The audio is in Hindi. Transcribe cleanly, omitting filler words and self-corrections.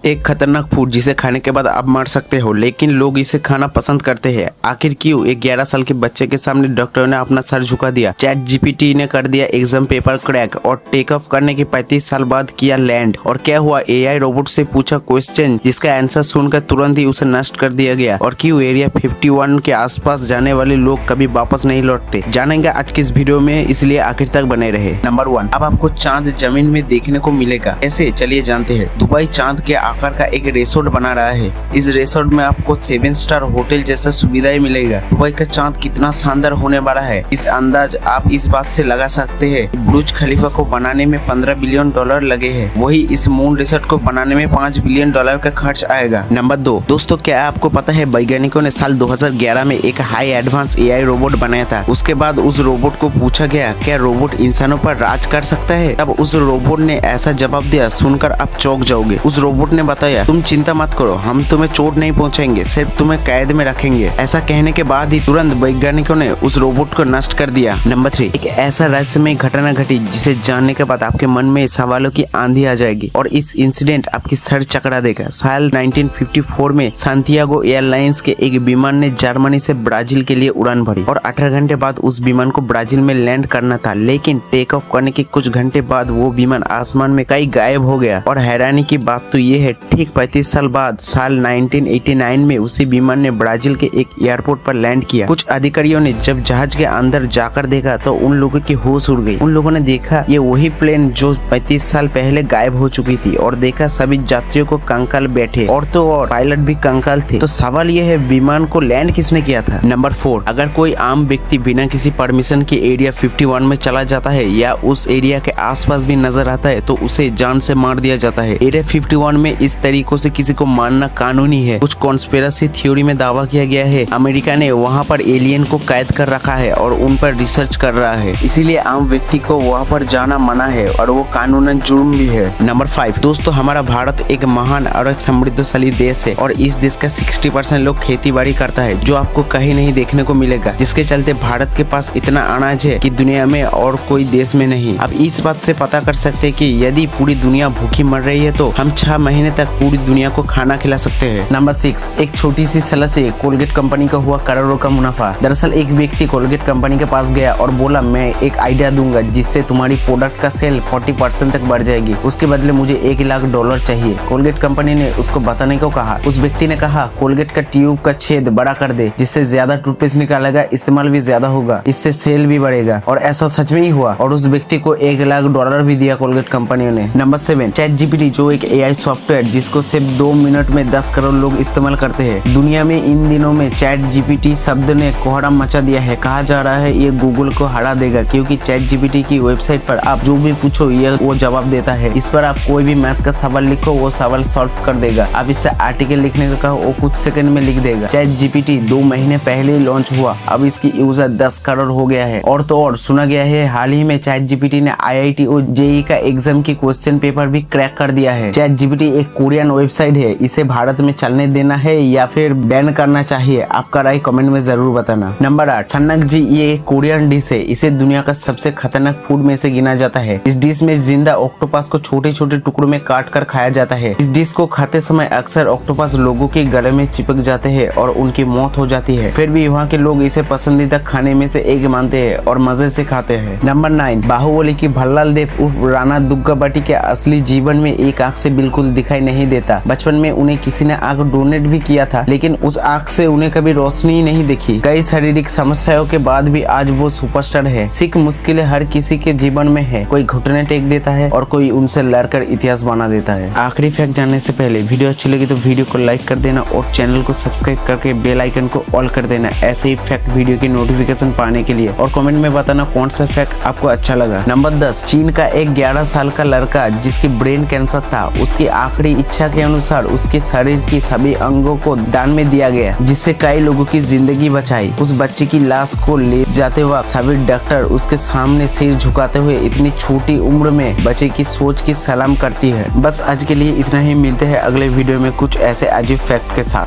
एक खतरनाक फूड जिसे खाने के बाद आप मर सकते हो, लेकिन लोग इसे खाना पसंद करते हैं। आखिर क्यों? एक 11 साल के बच्चे के सामने डॉक्टरों ने अपना सर झुका दिया। चैट जीपीटी ने कर दिया एग्जाम पेपर क्रैक और टेक ऑफ करने के 35 साल बाद किया लैंड। और क्या हुआ? एआई रोबोट से पूछा क्वेश्चन जिसका आंसर सुनकर तुरंत ही उसे नष्ट कर दिया गया। और क्यों एरिया 51 के आसपास जाने वाले लोग कभी वापस नहीं लौटते, जानेंगे आज की इस वीडियो में, इसलिए आखिर तक बने रहे। नंबर 1, अब आपको चांद जमीन में देखने को मिलेगा। ऐसे चलिए जानते हैं। दुबई चांद के आकार का एक रिसोर्ट बना रहा है। इस रिसोर्ट में आपको 7 स्टार होटल जैसा सुविधाएं मिलेगा। दुबई का चांद कितना शानदार होने वाला है, इस अंदाज आप इस बात से लगा सकते हैं। बुर्ज खलीफा को बनाने में $15 बिलियन लगे हैं, वही इस मून रिसोर्ट को बनाने में $5 बिलियन का खर्च आएगा। नंबर 2, दोस्तों क्या आपको पता है वैज्ञानिकों ने साल 2011 में एक हाई एडवांस एआई रोबोट बनाया था। उसके बाद उस रोबोट को पूछा गया क्या रोबोट इंसानों पर राज कर सकता है? तब उस रोबोट ने ऐसा जवाब दिया, सुनकर आप चौंक जाओगे। उस रोबोट ने बताया, तुम चिंता मत करो, हम तुम्हें चोट नहीं पहुंचाएंगे, सिर्फ तुम्हें कैद में रखेंगे। ऐसा कहने के बाद ही तुरंत वैज्ञानिकों ने उस रोबोट को नष्ट कर दिया। नंबर 3, एक ऐसा रहस्यमय घटना घटी जिसे जानने के बाद आपके मन में सवालों की आंधी आ जाएगी और इस इंसिडेंट आपकी सर चकरा देगा। साल 1954 में सांतियागो एयरलाइंस के एक विमान ने जर्मनी से ब्राजील के लिए उड़ान भरी और 18 घंटे बाद उस विमान को ब्राजील में लैंड करना था, लेकिन टेक ऑफ करने के कुछ घंटे बाद वो विमान आसमान में कहीं गायब हो गया। और हैरानी की बात तो ये है, ठीक 35 साल बाद साल 1989 में उसी विमान ने ब्राजील के एक एयरपोर्ट पर लैंड किया। कुछ अधिकारियों ने जब जहाज के अंदर जाकर देखा तो उन लोगों की होश उड़ गई। उन लोगों ने देखा ये वही प्लेन जो 35 साल पहले गायब हो चुकी थी और देखा सभी यात्रियों को कंकाल बैठे और तो और पायलट भी कंकाल थे। तो सवाल ये है, विमान को लैंड किसने किया था? नंबर 4, अगर कोई आम व्यक्ति बिना किसी परमिशन के एरिया 51 में चला जाता है या उस एरिया के आसपास भी नजर आता है तो उसे जान से मार दिया जाता है। एरिया 51 में इस तरीकों से किसी को मारना कानूनी है। कुछ कॉन्स्पिरेसी थ्योरी में दावा किया गया है अमेरिका ने वहाँ पर एलियन को कैद कर रखा है और उन पर रिसर्च कर रहा है, इसीलिए आम व्यक्ति को वहाँ पर जाना मना है और वो कानूनन जुर्म भी है। नंबर 5, दोस्तों हमारा भारत एक महान और एक समृद्धशाली देश है और इस देश का 60% लोग खेती बाड़ी करता है, जो आपको कहीं नहीं देखने को मिलेगा, जिसके चलते भारत के पास इतना अनाज है कि दुनिया में और कोई देश में नहीं। अब इस बात से पता कर सकते हैं कि यदि पूरी दुनिया भूखी मर रही है तो हम 6 महीने तक पूरी दुनिया को खाना खिला सकते हैं। नंबर 6, एक छोटी सी सलाह से कोलगेट कंपनी का हुआ करोड़ों का मुनाफा। दरअसल एक व्यक्ति कोलगेट कंपनी के पास गया और बोला, मैं एक आइडिया दूंगा जिससे तुम्हारी प्रोडक्ट का सेल 40% तक बढ़ जाएगी, उसके बदले मुझे $1 लाख चाहिए। कोलगेट कंपनी ने उसको बताने को कहा। उस व्यक्ति ने कहा, कोलगेट का ट्यूब का छेद बड़ा कर दे, जिससे ज्यादा टूथपेस्ट निकालेगा, इस्तेमाल भी ज्यादा होगा, इससे सेल भी बढ़ेगा। और ऐसा सच में ही हुआ और उस व्यक्ति को $1 लाख भी दिया कोलगेट कंपनी ने। नंबर 7, चैट जीपीटी जो एक एआई सॉफ्टवेयर जिसको सिर्फ 2 मिनट में 10 करोड़ लोग इस्तेमाल करते हैं। दुनिया में इन दिनों में चैट जीपीटी शब्द ने कोहराम मचा दिया है। कहा जा रहा है ये गूगल को हरा देगा, क्योंकि चैट जीपीटी की वेबसाइट पर आप जो भी पूछो ये वो जवाब देता है। इस पर आप कोई भी मैथ का सवाल लिखो, वो सवाल सॉल्व कर देगा। आप इससे आर्टिकल लिखने का कहो, वो कुछ सेकंड में लिख देगा। चैट जीपीटी 2 महीने पहले लॉन्च हुआ, अब इसकी यूजर 10 करोड़ हो गया है। और तो और सुना गया है हाल ही में चैट जीपीटी ने IIT और JEE का एग्जाम की क्वेश्चन पेपर भी क्रैक कर दिया है। चैट जीपीटी एक कोरियन वेबसाइट है, इसे भारत में चलने देना है या फिर बैन करना चाहिए? आपका राय कमेंट में जरूर बताना। नंबर 8, सन्नक जी ये एक कोरियन डिश है, इसे दुनिया का सबसे खतरनाक फूड में से गिना जाता है। इस डिश में जिंदा ऑक्टोपस को छोटे छोटे टुकड़ों में काट कर खाया जाता है। इस डिश को खाते समय अक्सर ऑक्टोपस लोगों के गले में चिपक जाते हैं और उनकी मौत हो जाती है, फिर भी वहाँ के लोग इसे पसंदीदा खाने में से एक मानते हैं और मजे से खाते हैं। नंबर 9, बाहुबली की भल्लाल देव उर्फ राणा दुर्गावती के असली जीवन में एक आँख से बिल्कुल दिखाई नहीं देता। बचपन में उन्हें किसी ने आँख डोनेट भी किया था, लेकिन उस आँख से उन्हें कभी रोशनी नहीं दिखी। कई शारीरिक समस्याओं के बाद भी आज वो सुपरस्टार है। सिख मुश्किलें हर किसी के जीवन में है, कोई घुटने टेक देता है और कोई उनसे लड़कर इतिहास बना देता है। आखिरी फैक्ट जानने से पहले वीडियो अच्छी लगी तो वीडियो को लाइक कर देना और चैनल को सब्सक्राइब करके बेल आइकन को ऑल कर देना, ऐसे ही फैक्ट वीडियो की नोटिफिकेशन पाने के लिए। और कमेंट में बताना कौन सा फैक्ट आपको अच्छा लगा। नंबर 10, चीन का एक 11 साल का लड़का जिसकी ब्रेन कैंसर था, उसकी आखिरी इच्छा के अनुसार उसके शरीर की सभी अंगों को दान में दिया गया, जिससे कई लोगों की जिंदगी बचाई। उस बच्चे की लाश को ले जाते वक्त सभी डॉक्टर उसके सामने सिर झुकाते हुए इतनी छोटी उम्र में बच्चे की सोच की सलाम करती है। बस आज के लिए इतना ही, मिलते हैं अगले वीडियो में कुछ ऐसे अजीब फैक्ट के साथ।